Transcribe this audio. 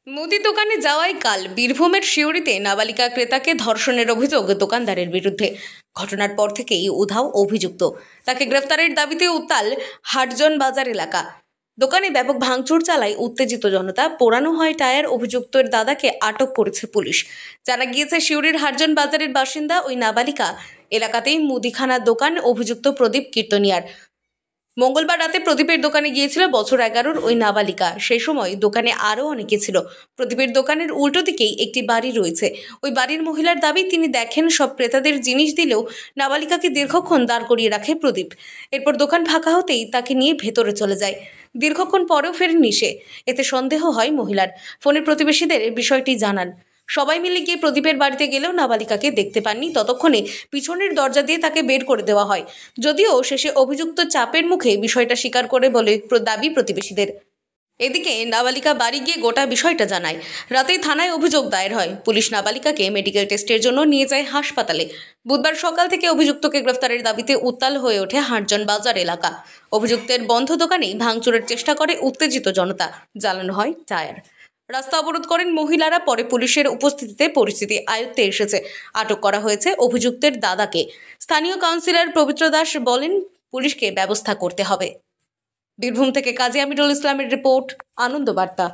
মুদি দোকানে যাওয়াই কাল বীরভূমের সিউড়িতে নাবালিকা ক্রেতাকে ধর্ষণের অভিযোগ দোকানদারের বিরুদ্ধে। ঘটনার পর থেকেই উধাও অভিযুক্ত, তাকে গ্রেফতারের দাবিতে উত্তাল হাটজন বাজার এলাকা। দোকানে ব্যাপক ভাঙচুর চালায় উত্তেজিত জনতা, পোড়ানো হয় টায়ার। অভিযুক্তের দাদাকে আটক করেছে পুলিশ। জানা গিয়েছে, সিউড়ির হাটজন বাজারের বাসিন্দা ওই নাবালিকা এলাকাতেই মুদিখানার দোকান অভিযুক্ত প্রদীপ কীর্তনিয়ার। মঙ্গলবার রাতে প্রদীপের দোকানে গিয়েছিল বছর 11-র ওই নাবালিকা। সেই সময় দোকানে আরও অনেকে ছিল। প্রদীপের দোকানের উল্টো দিকেই একটি বাড়ি রয়েছে। ওই বাড়ির মহিলার দাবি, তিনি দেখেন সব ক্রেতাদের জিনিস দিলেও নাবালিকাকে দীর্ঘক্ষণ দাঁড় করিয়ে রাখে প্রদীপ। এরপর দোকান ফাঁকা হতেই তাকে নিয়ে ভেতরে চলে যায়। দীর্ঘক্ষণ পরেও ফেরেননি সে। এতে সন্দেহ হয় মহিলার। ফোনে প্রতিবেশীদের বিষয়টি জানান। সবাই মিলে গিয়ে প্রদীপের বাড়িতে গেলেও নাবালিকাকে দেখতে পাননি। ততক্ষণে পিছনের দরজা দিয়ে তাকে বের করে দেওয়া হয়। যদিও শেষে অভিযুক্ত চাপের মুখে বিষয়টা স্বীকার করে বলে দাবি প্রতিবেশীদের। এদিকে নাবালিকা বাড়ি গিয়ে গোটা বিষয়টা জানায়। রাতেই থানায় অভিযোগ দায়ের হয়। পুলিশ নাবালিকাকে মেডিকেল টেস্টের জন্য নিয়ে যায় হাসপাতালে। বুধবার সকাল থেকে অভিযুক্তকে গ্রেফতারের দাবিতে উত্তাল হয়ে ওঠে হাটজন বাজার এলাকা। অভিযুক্তের বন্ধ দোকানেই ভাঙচুরের চেষ্টা করে উত্তেজিত জনতা। জ্বালানো হয় টায়ার। রাস্তা অবরোধ করেন মহিলারা। পরে পুলিশের উপস্থিতিতে পরিস্থিতি আয়ত্তে এসেছে। আটক করা হয়েছে অভিযুক্তের দাদাকে। স্থানীয় কাউন্সিলর পবিত্র দাস বলেন, পুলিশকে ব্যবস্থা করতে হবে। বীরভূম থেকে কাজী আমিরুল ইসলামের রিপোর্ট, আনন্দ বার্তা।